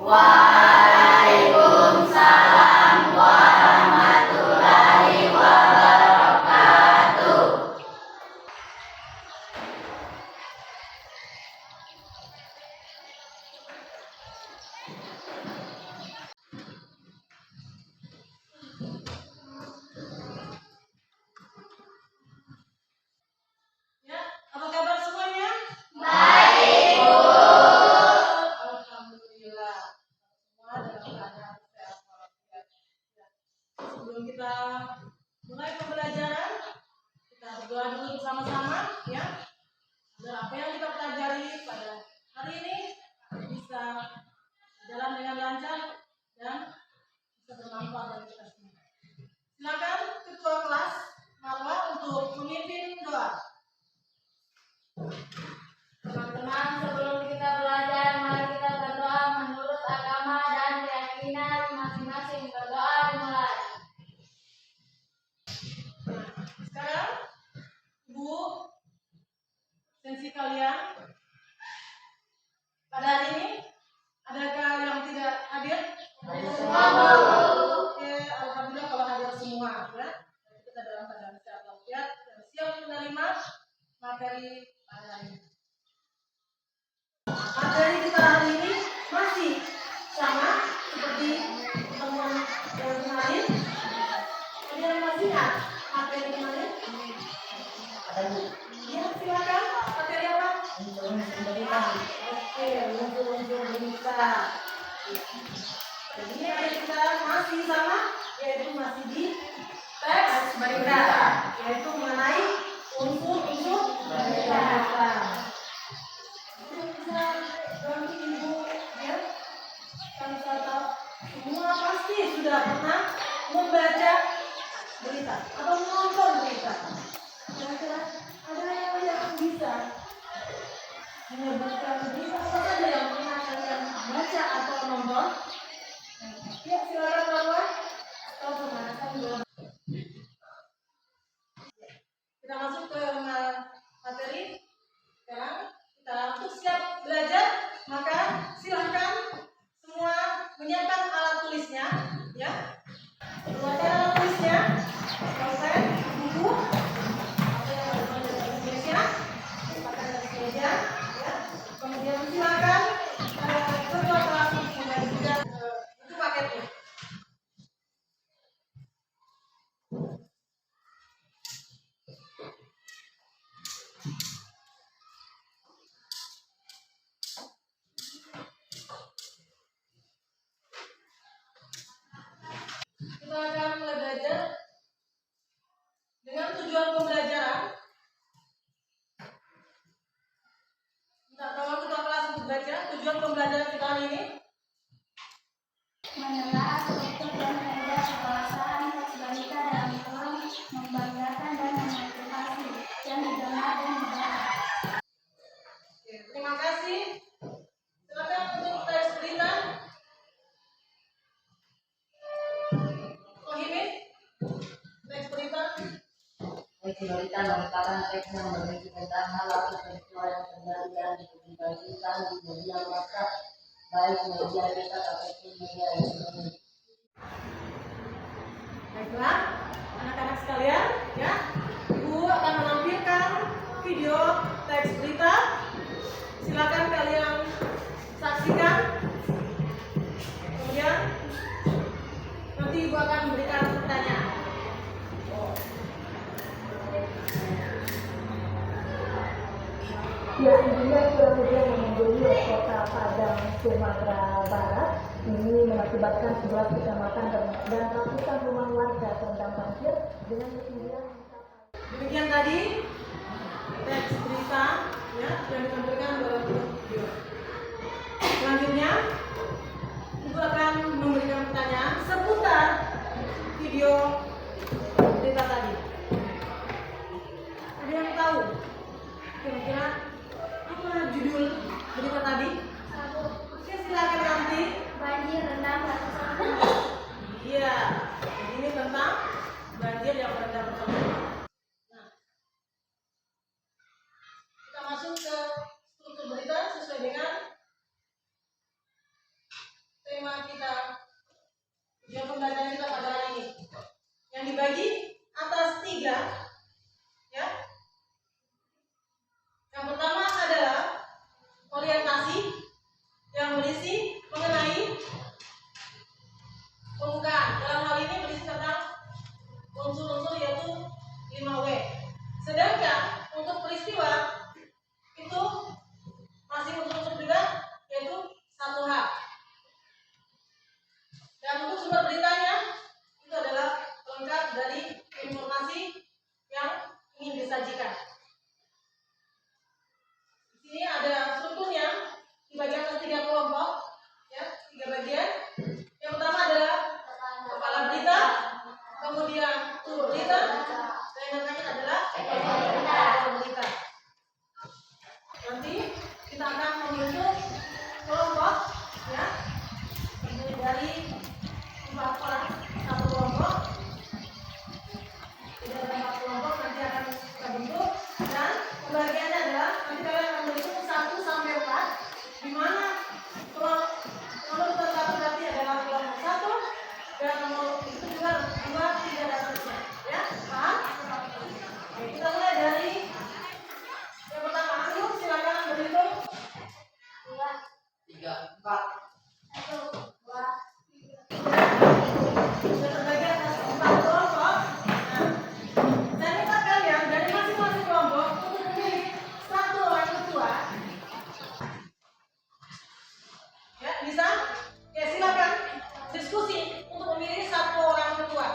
Waalaikumsalam warahmatullahi wabarakatuh. Ya, apa kabar semuanya? Baik, Bu. Alhamdulillah. Semua dalam keadaan sehat walafiat. Sebelum kita mulai pembelajaran, kita berdoa dulu bersama-sama ya. Agar apa yang kita pelajari pada hari ini bisa berjalan dengan lancar dan bisa bermanfaat bagi kita semua. Silakan ketua kelas Marwa untuk memimpin doa. Teman-teman, sebelum kita belajar, mari kita berdoa menurut agama dan keyakinan masing-masing. Berdoa dimulai. Sekarang, Bu, sensi kalian pada hari ini, adakah yang tidak hadir? Semua, Bu. Oke, alhamdulillah kalau hadir semua ya. Kita dalam keadaan sehat walafiat dan siap menerima materi pada hari ini. Materi kita hari ini masih sama seperti pertemuan yang kemarin. Ada yang masih ingat materi kemarin? Ya, silakan. Materi apa? Oke, unsur-unsur berita. Jadi materi kita masih sama, yaitu masih di teks berita, yaitu mengenai unsur-unsur berita. Bisa bantu Ibu ya, kan saya tahu semua pasti sudah pernah membaca berita atau menonton berita. Kira-kira ada yang bisa menyebutkan berita apa saja yang pernah kalian baca atau nonton? Ya, silakan Marwa. Atau pemanasan dulu. Kita masuk ke materi. Sekarang kita untuk siap belajar, maka silahkan semua menyiapkan alat tulisnya, ya. Keluarkan alat tulisnya, pulpen, buku, atau yang ada di Indonesia, pakai dari meja, ya. Kemudian silakan ketua kelas membagikan buku paketnya. Kita akan mulai belajar dengan tujuan pembelajaran. Nah, kalau ketua kelas untuk baca tujuan pembelajaran kita hari ini, menelaah struktur dan kerja kekuasaan seks wanita dalam forum membanggakan dan memotivasi yang didengar dan dibahas. oke, terima kasih. Silakan untuk teks berita. Kohimit, teks berita. Teks berita merupakan teks yang berisi tentang hal atau peristiwa yang terjadi dan dipublikasikan di media massa, baik media cetak ataupun media elektronik. Baiklah, anak-anak sekalian, ya, Ibu akan menampilkan video teks berita. Silakan kalian saksikan. Kemudian nanti Ibu akan memberikan pertanyaan. Ya, intinya curah hujan yang mengguyur kota Padang, Sumatera Barat ini mengakibatkan 11 kecamatan dan ratusan rumah warga terendam banjir dengan ketinggian mencapai. Demikian tadi teks berita ya yang ditampilkan dalam video. Selanjutnya Ibu akan memberikan pertanyaan seputar video berita tadi. Ada yang tahu kira-kira apa judul berita tadi? Oke, silakan nanti. Banjir rendam ratusan Iya, ini tentang banjir yang merendam ratusan rumah. Nah, kita masuk ke struktur berita sesuai dengan mengenai pembukaan. Dalam hal ini berisi tentang unsur-unsur yaitu 5W. Sedangkan untuk peristiwa itu masih unsur-unsur juga yaitu 1H. Dan untuk sumber beritanya itu adalah pelengkap dari informasi yang ingin disajikan. Di sini ada strukturnya dibagi atas 3 kelompok, ya, 3 bagian. Yang pertama adalah kepala berita, kemudian sumber berita, dan yang terakhir adalah ekor berita. Nanti kita akan membentuk kelompok, ya, terdiri dari 4 orang satu kelompok. Tidak ada 4 kelompok nanti akan kita bentuk, dan pembagiannya adalah nanti kalian akan bentuk 1 sampai 4, di mana nomor satu berarti adalah kelompok 1 dan nomor itu juga 2, 3 dan seterusnya. Ya, paham? Oke, kita mulai dari yang pertama. Ayo silakan berhitung. 2, 3, 4. 1, 2, 3. Sudah terbagi atas 4 kelompok. Nah, saya minta kalian dari masing-masing kelompok untuk memilih 1 orang ketua. Ya, bisa? Ya, silakan diskusi untuk memilih 1 orang ketua.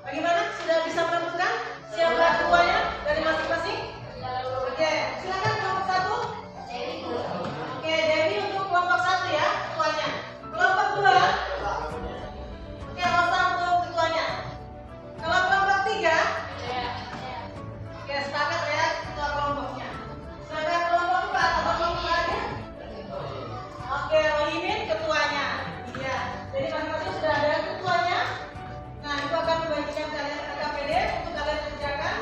Bagaimana? Sudah bisa menentukan siapa ketuanya dari masing-masing? Oke, silakan kelompok 1. Oke, Dewi untuk kelompok 1 ya, ketuanya. Kelompok 2. Oke, Rosa untuk ketuanya. Kalau kelompok 3, oke, sepakat ya ketua kelompoknya. Silakan kelompok 4 atau kelompok lainnya. Oke, Rohimin ketuanya. Iya, jadi masing-masing sudah ada ketuanya. Nah, itu akan membagikan kalian KKPD untuk kalian kerjakan.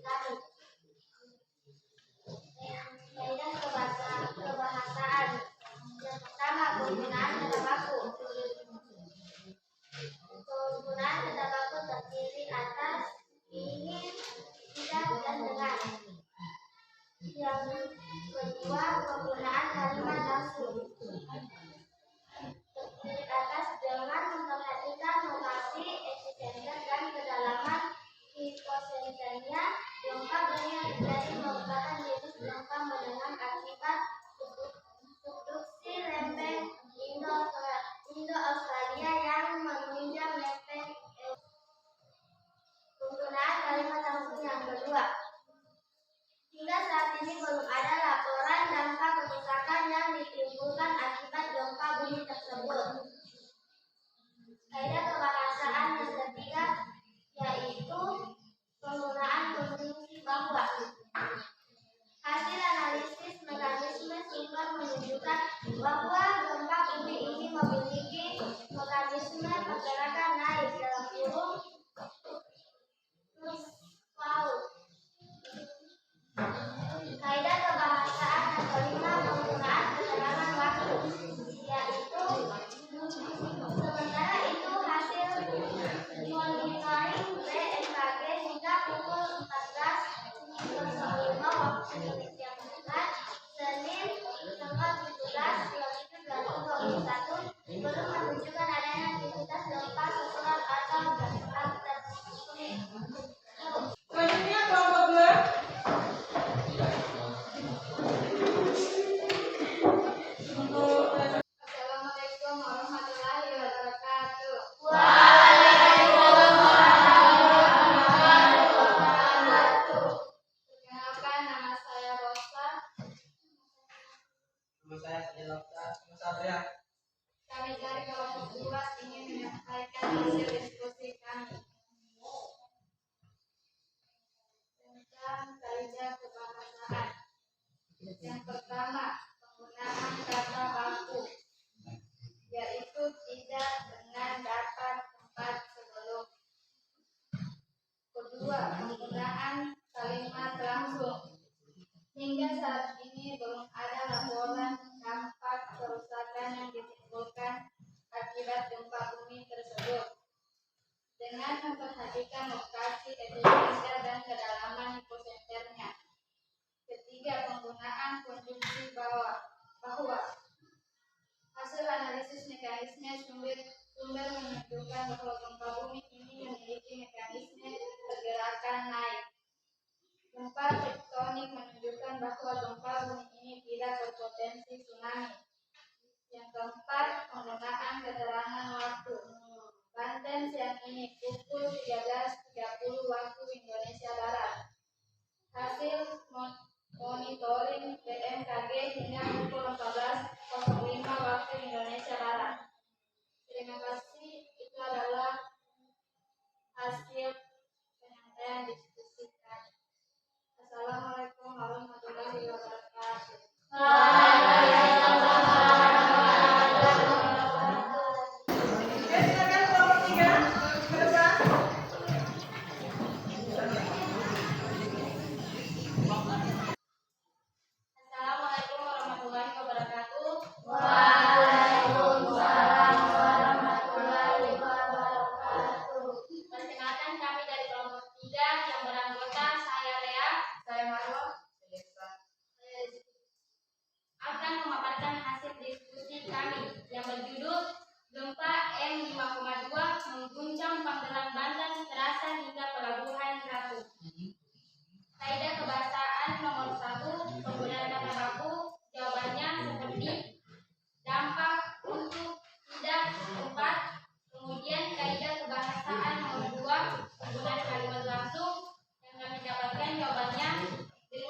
kami. Kaidah kebahasaan. Yang pertama, penggunaan kata baku. Penggunaan kata baku terdiri atas ingin, tidak, dan dengan. Yang kedua, penggunaan kalimat langsung. Terdiri atas dengan memperhatikan lokasi, epicenter, dan kedalaman hiposenternya. Gempa bumi yang terjadi merupakan jenis gempa menengah akibat subduksi lempeng Indo-Australia yang menunjang lempeng Penggunaan kalimat langsung yang kedua. Hingga saat ini belum ada laporan dampak kerusakan yang ditimbulkan akibat gempa bumi tersebut. Kaidah kebahasaan yang ketiga yaitu penggunaan konjungsi bahwa. Hasil analisis mekanisme sumber menunjukkan bahwa gempa bumi ini memiliki mekanisme pergerakan naik dalam kurung plus laut. Kaidah kebahasaan yang kelima penggunaan keterangan waktu, yaitu sementara itu hasil monitoring BMKG hingga pukul 14.05 waktu Indonesia Barat, Senin tanggal 17/12/2021 belum menunjukkan adanya aktivitas gempa susulan atau aktivitas. Selanjutnya kelompok 2. Assalamualaikum warahmatullahi wabarakatuh. Perkenalkan, nama saya Rosa. Nama saya Silokta, Mas Satria. Kami dari kelompok 2 ingin menyampaikan hasil diskusi kami tentang kaidah kebahasaan. Yang pertama, penggunaan kata baku, yaitu tidak, dengan, dapat, tempat, sebelum. Kedua, penggunaan kalimat langsung. Hingga saat ini belum ada laporan dampak kerusakan yang ditimbulkan akibat gempa bumi tersebut. Dengan memperhatikan lokasi, epicenter, dan kedalaman hiposenternya. Ketiga, penggunaan konjungsi bahwa. Hasil analisis mekanisme sumber menunjukkan bahwa gempa bumi ini memiliki mekanisme pergerakan naik. Gempa tektonik menunjukkan bahwa gempa bumi ini tidak berpotensi tsunami. Yang keempat, penggunaan keterangan waktu. Banten siang ini pukul 13.30 waktu Indonesia Barat. Hasil monitoring BMKG hingga pukul 14.05 waktu Indonesia Barat. Terima kasih. Itu adalah hasil penyampaian diskusi kami. Assalamualaikum warahmatullahi wabarakatuh. Oke, silakan kelompok 3 ke depan. Assalamualaikum warahmatullahi wabarakatuh. Waalaikumsalam warahmatullahi wabarakatuh. Perkenalkan, kami dari kelompok 3 yang beranggota saya Lea, saya Marwa, akan memaparkan hasil diskusi kami yang berjudul Gempa M5,2 mengguncang Pandeglang, Banten, terasa hingga Pelabuhan Ratu. Kaidah kebahasaan nomor 1, penggunaan kata baku. Jawabannya seperti dampak, untuk, tidak, tempat. Kemudian kaidah kebahasaan nomor 2, penggunaan kalimat langsung. Yang kami dapatkan jawabannya dengan,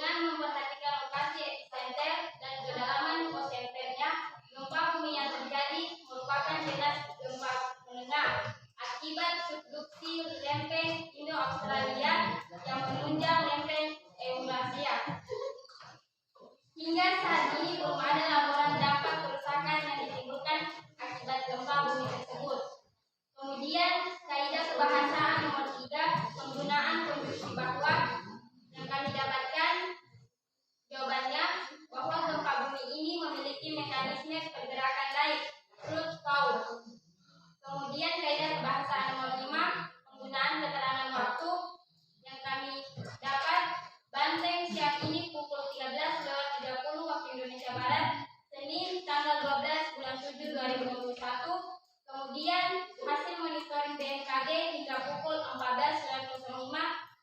Kemudian hasil monitoring BMKG hingga pukul 14.05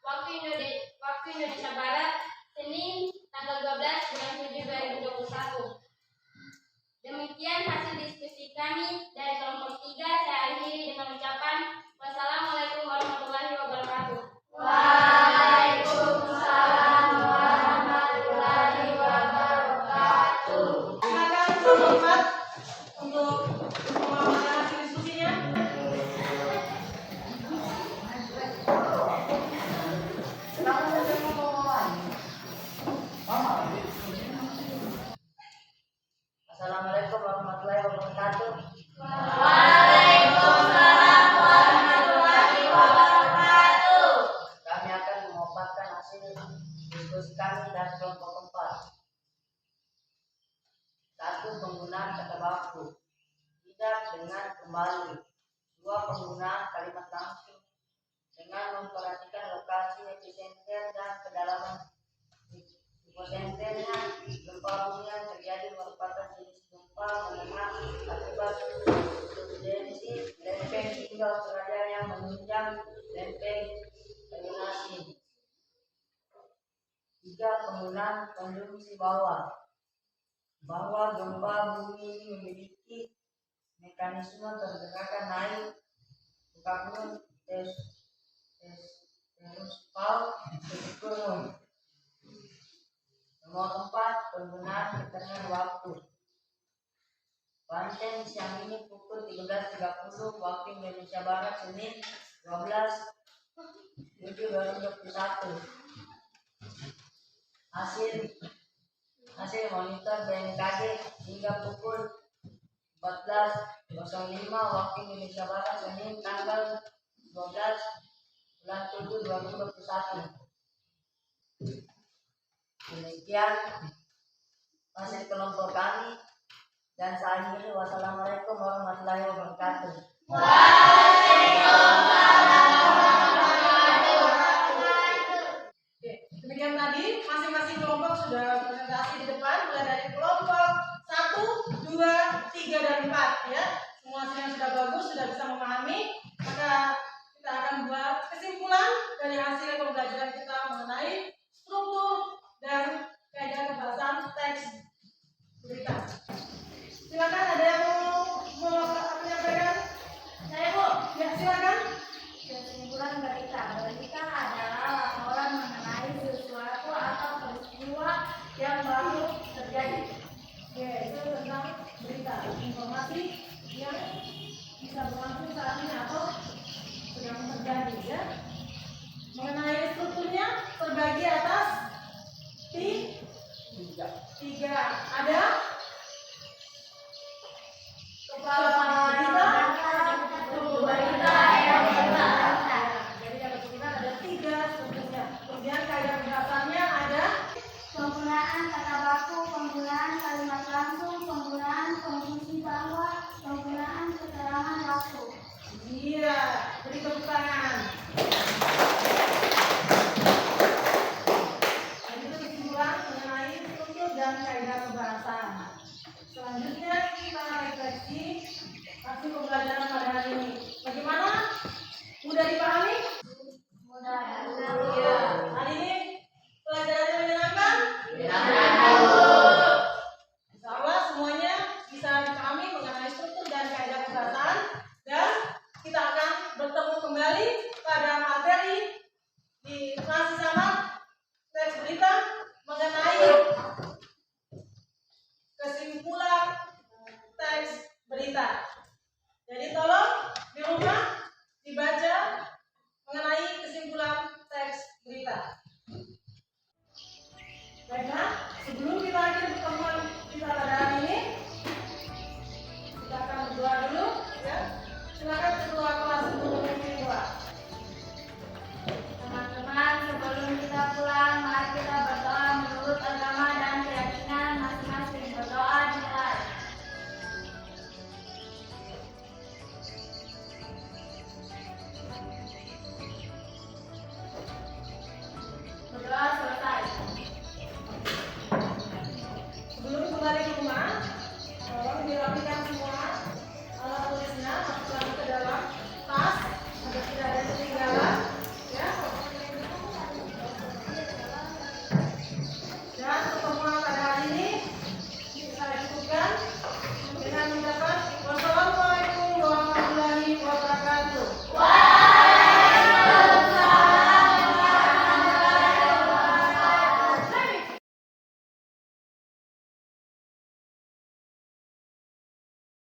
waktu Indonesia Barat, Senin tanggal 12 bulan 7 2021. Demikian hasil diskusi kami dari kelompok 3. Saya akhiri dengan ucapan wassalamualaikum warahmatullahi wabarakatuh. Waalaikumsalam warahmatullahi wabarakatuh. Silakan kelompok 4 untuk memaparkan hasil diskusinya. Assalamualaikum warahmatullahi wabarakatuh. Waalaikumsalam warahmatullahi wabarakatuh. Kami akan memaparkan hasil diskusi kami dari kelompok 4. 1. Penggunaan kata baku. Tidak dengan kembali. 2. Penggunaan kalimat langsung dengan memperhatikan lokasi epicenter dan kedalaman hiposenternya. Gempa bumi yang terjadi merupakan jenis gempa menengah akibat turbulensi lempeng hingga Australia yang menunjang lempeng terminasi. 3. Penggunaan kondisi bawah. Bahwa gempa bumi ini memiliki mekanisme pergerakan naik buka kurung terus gunung. Nomor 4. Penggunaan keterangan waktu. Banten siang ini pukul 13.30 waktu Indonesia Barat, Senin 12/7/2021. Hasil monitor BMKG hingga pukul 14.05 waktu Indonesia Barat, Senin tanggal 12 bulan 7 2021. Demikian hasil kelompok kami dan saya akhiri. Wassalamualaikum warahmatullahi wabarakatuh. Oke, demikian tadi masing-masing kelompok sudah presentasi di depan, mulai dari kelompok 1, 2, 3, dan 4 ya. Semua hasilnya sudah bagus, sudah bisa memahami. Maka kita akan buat kesimpulan dari hasil pembelajaran kita mengenai struktur dan kaidah kebahasan teks berita. Silakan, ada yang mau menyampaikan? Saya, Bu. Ya, silakan. Kesimpulan berita. Berita adalah laporan mengenai sesuatu atau peristiwa yang baru terjadi. Oke, itu tentang berita, informasi yang bisa berlangsung saat ini atau sedang terjadi ya. Mengenai strukturnya terbagi atas tiga. Ada kepala berita, yang berita. Jadi ada berita ada 3 strukturnya. Kemudian kaidah pembahasannya ada Penggunaan kata baku, penggunaan kalimat langsung, penggunaan kondisi bawah, penggunaan keterangan waktu. iya, beri tepuk tangan. Ini kesimpulan mengenai struktur dan kaidah pembahasan. Selanjutnya kita refleksi hasil pembelajaran pada hari ini. Bagaimana? Mudah dipahami? Mudah. Iya. Hari ini pelajarannya menyenangkan? Insya Allah semuanya bisa dipahami mengenai struktur dan kaidah pembahasan, dan kita akan bertemu kembali pada materi di kelas sama teks berita mengenai kesimpulan teks berita. Jadi tolong di rumah dibaca mengenai kesimpulan teks berita. Baiklah, sebelum kita akhiri pertemuan